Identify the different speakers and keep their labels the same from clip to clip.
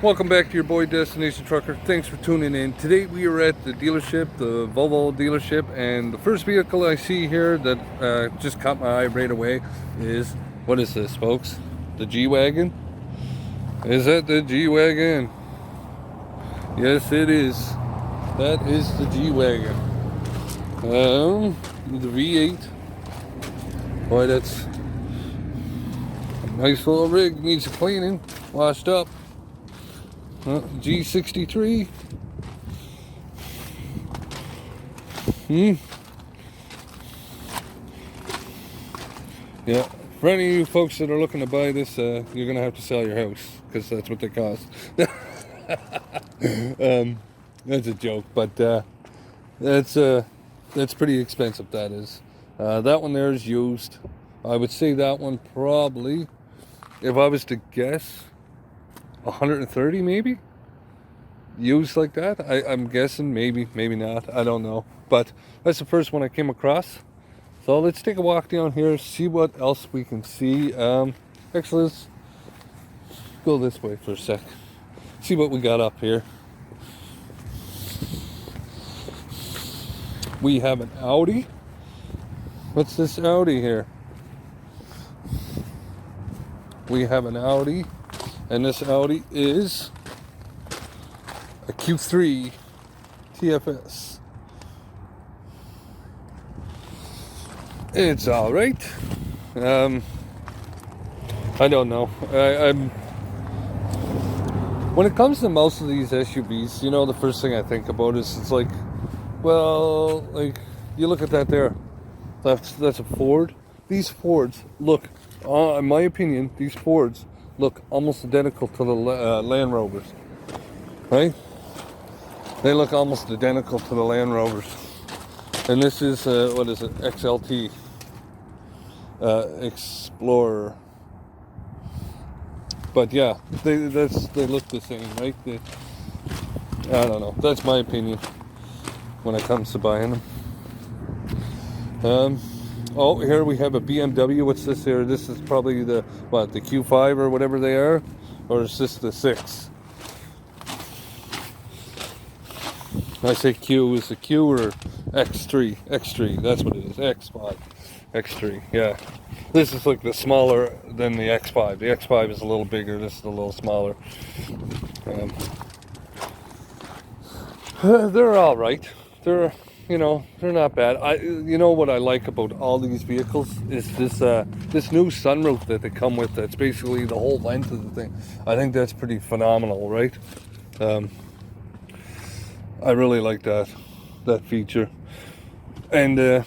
Speaker 1: Welcome back to your boy Destination Trucker. Thanks for tuning in. Today we are at the dealership, the Volvo dealership, and the first vehicle I see here that just caught my eye right away is, what is this, folks? The G Wagon? Is that the G Wagon? Yes, it is. That is the G Wagon. The V8. Boy, that's a nice little rig. Needs a cleaning, washed up. G63. Yeah, for any of you folks that are looking to buy this, you're gonna have to sell your house because that's what they cost. That's a joke, but that's pretty expensive. That is. That one there is used. I would say that one probably, if I was to guess, 130 maybe, used like that. I'm guessing, maybe not, I don't know, but that's the first one I came across. So let's take a walk down here, see what else we can see. Actually, let's go this way for a sec, see what we got up here. We have an Audi. What's this Audi here? We have an Audi. And this Audi is a Q3 TFS. It's all right. I don't know. When it comes to most of these SUVs, you know, the first thing I think about is it's like, well, like you look at that there. That's a Ford. These Fords look, in my opinion, these Fords look almost identical to the Land Rovers, right? They look almost identical to the Land Rovers. And this is, what is it, XLT, Explorer. But yeah, they look the same, right? I don't know, that's my opinion when it comes to buying them. Oh, here we have a BMW. What's this here? This is probably the Q5 or whatever they are, or is this the 6? I say Q, is the Q or X3? X3, that's what it is. X5, X3. Yeah, this is like the smaller than the X5. The X5 is a little bigger. This is a little smaller. They're all right. They're not bad. You know what I like about all these vehicles is this new sunroof that they come with. That's basically the whole length of the thing. I think that's pretty phenomenal, right? I really like that feature, and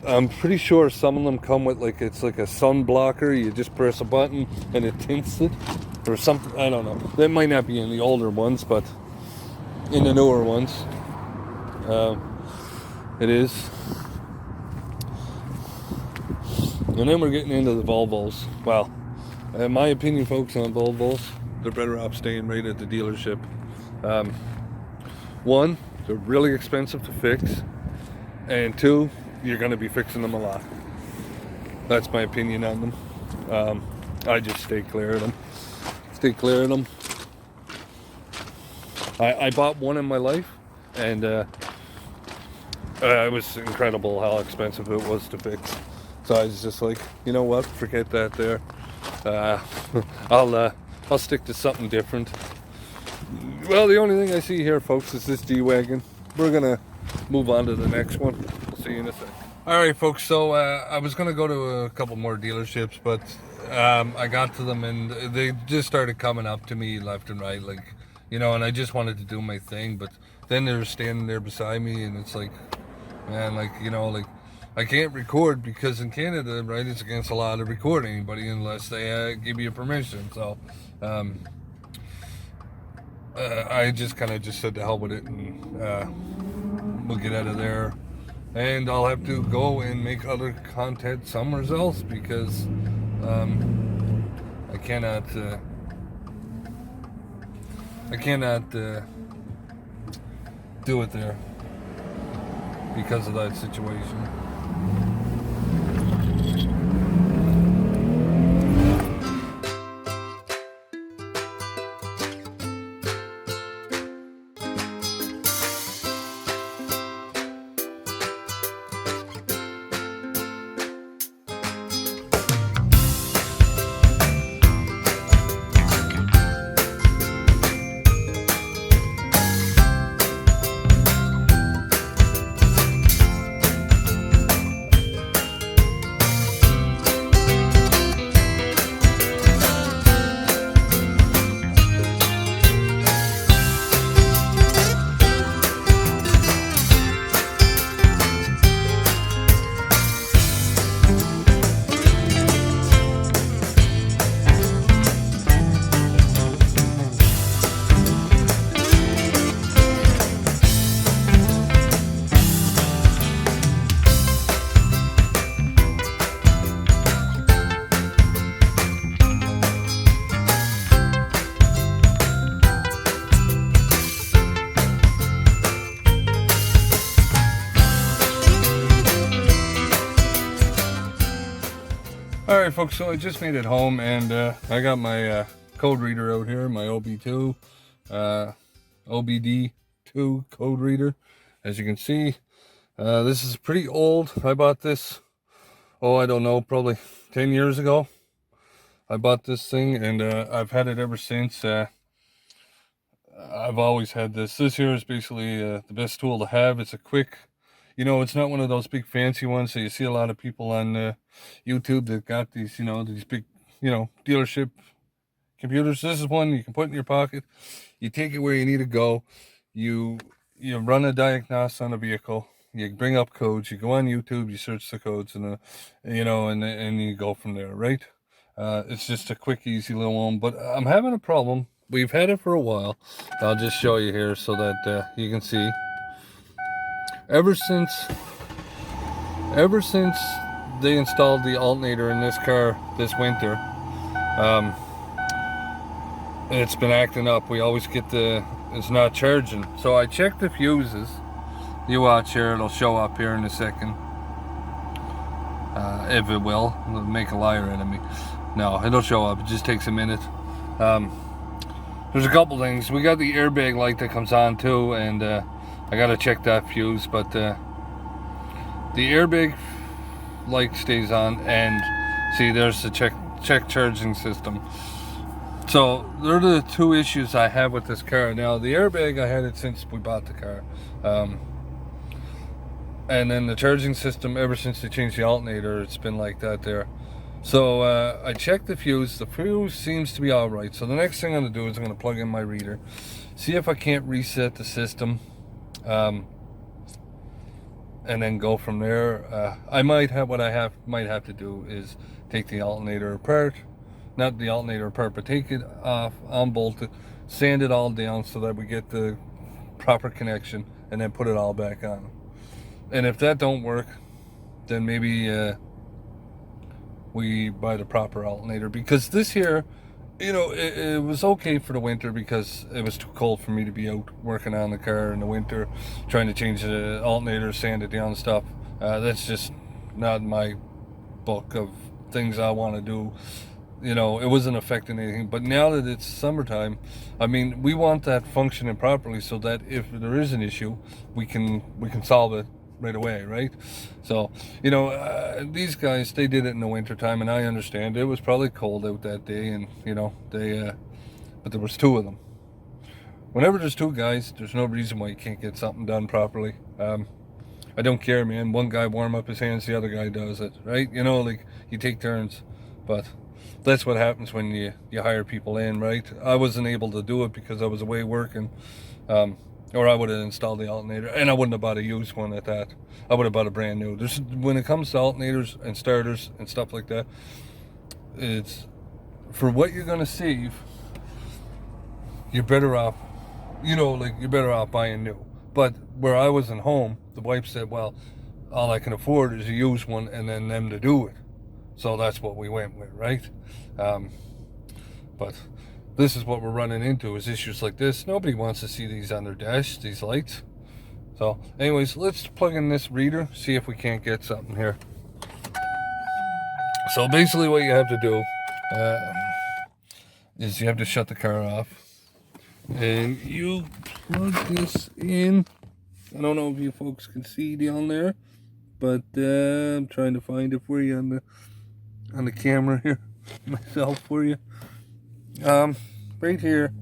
Speaker 1: I'm pretty sure some of them come with it's like a sun blocker. You just press a button and it tints it, or something. I don't know. That might not be in the older ones, but in the newer ones. It is. And then we're getting into the Volvos. Well, in my opinion, folks, on Volvos, they're better off staying right at the dealership. One, they're really expensive to fix, and two, you're going to be fixing them a lot. That's my opinion on them. I just stay clear of them. I bought one in my life, and it was incredible how expensive it was to fix. So I was just like, you know what? Forget that there. I'll stick to something different. Well, the only thing I see here, folks, is this G-Wagon. We're going to move on to the next one. We'll see you in a sec. All right, folks. So I was going to go to a couple more dealerships, but I got to them and they just started coming up to me left and right, like, and I just wanted to do my thing, but then they were standing there beside me, and it's like, man, I can't record because in Canada, right, it's against the law to record anybody unless they give you permission. So I just kind of said to hell with it, and we'll get out of there. And I'll have to go and make other content somewhere else because I cannot do it there because of that situation. Alright folks, so I just made it home, and I got my code reader out here, my OB2 OBD2 code reader. As you can see, this is pretty old. I bought this, I don't know, probably 10 years ago. I bought this thing, and I've had it ever since. I've always had this. This here is basically the best tool to have. It's a quick, it's not one of those big fancy ones. So you see a lot of people on YouTube that got these, these big, dealership computers. This is one you can put in your pocket. You take it where you need to go. You run a diagnosis on a vehicle. You bring up codes. You go on YouTube. You search the codes, and and you go from there, right? It's just a quick, easy little one. But I'm having a problem. We've had it for a while. I'll just show you here so that you can see. Ever since they installed the alternator in this car this winter, it's been acting up. We always get it's not charging. So I checked the fuses. You watch here, it'll show up here in a second. If it will, it'll make a liar out of me. No, it'll show up. It just takes a minute. There's a couple things. We got the airbag light that comes on too, and I gotta check that fuse, but the airbag light stays on, and see, there's the check charging system. So they're the two issues I have with this car. Now the airbag, I had it since we bought the car, and then the charging system, ever since they changed the alternator, it's been like that there. So I checked the fuse. The fuse seems to be all right. So the next thing I'm going to do is I'm going to plug in my reader, see if I can't reset the system, and then go from there. I might have to do is take the alternator apart, not the alternator apart, but take it off, unbolt it, sand it all down so that we get the proper connection, and then put it all back on. And if that don't work, then maybe we buy the proper alternator, because this here, it was okay for the winter because it was too cold for me to be out working on the car in the winter, trying to change the alternator, sand it down and stuff. That's just not my book of things I want to do. It wasn't affecting anything. But now that it's summertime, I mean, we want that functioning properly so that if there is an issue, we can solve it right away, right? So these guys, they did it in the winter time, and I understand it was probably cold out that day, and but there was two of them. Whenever there's two guys, there's no reason why you can't get something done properly. I don't care, man. One guy warm up his hands, the other guy does it, right? Like you take turns. But that's what happens when you hire people in, right? I wasn't able to do it because I was away working, or I would have installed the alternator, and I wouldn't have bought a used one at that. I would have bought a brand new. When it comes to alternators and starters and stuff like that, it's for what you're gonna save. You're better off, you're better off buying new. But where I wasn't home, the wife said, well, all I can afford is a used one and then them to do it. So that's what we went with, right? But this is what we're running into, is issues like this. Nobody wants to see these on their dash, these lights. So anyways, let's plug in this reader, see if we can't get something here. So basically what you have to do is you have to shut the car off. And you plug this in. I don't know if you folks can see down there, but I'm trying to find it for you on the camera here myself for you. Right here.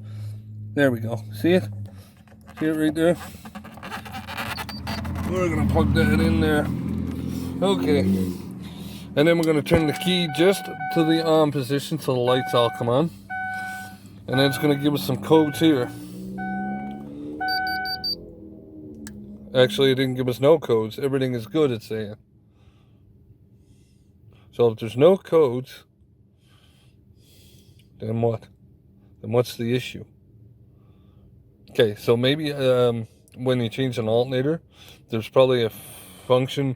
Speaker 1: There we go. See it? See it right there? We're gonna plug that in there. Okay. And then we're gonna turn the key just to the on position so the lights all come on. And then it's gonna give us some codes here. Actually, it didn't give us no codes. Everything is good, it's saying. So if there's no codes, then what? Then what's the issue? Okay, so maybe when you change an alternator, there's probably a function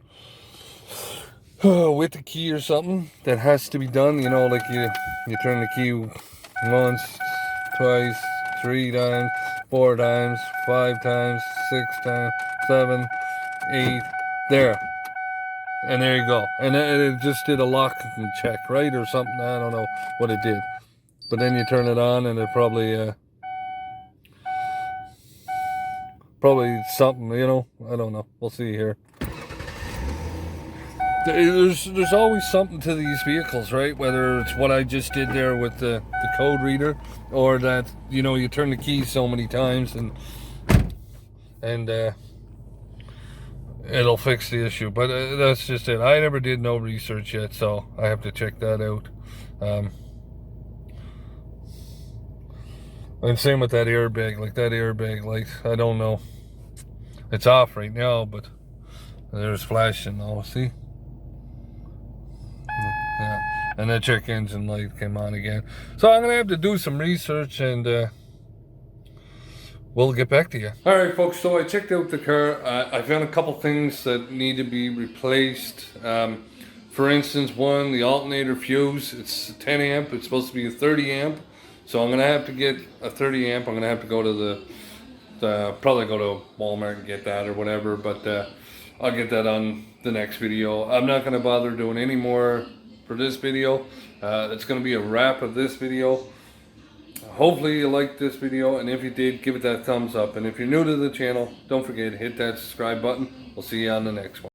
Speaker 1: with the key or something that has to be done. Like you turn the key once, twice, 3 times, 4 times, 5 times, 6 times, 7, 8, there. And there you go. And it just did a lock and check, right? Or something. I don't know what it did. But then you turn it on and it probably something, you know. I don't know. We'll see here. There's always something to these vehicles, right? Whether it's what I just did there with the code reader, or that, you know, you turn the keys so many times and it'll fix the issue. But that's just it. I never did no research yet, so I have to check that out. And same with that airbag. Like that airbag light, I don't know. It's off right now, but there's flashing now. See? Yeah. And that check engine light came on again. So I'm gonna have to do some research and we'll get back to you. All right, folks. So I checked out the car. I found a couple things that need to be replaced. For instance, one, the alternator fuse. It's 10 amp. It's supposed to be a 30 amp. So I'm gonna have to get a 30 amp. I'm gonna have to go to probably go to Walmart and get that or whatever. But I'll get that on the next video. I'm not gonna bother doing any more for this video. It's gonna be a wrap of this video. Hopefully you liked this video, and if you did, give it that thumbs up. And if you're new to the channel, don't forget to hit that subscribe button. We'll see you on the next one.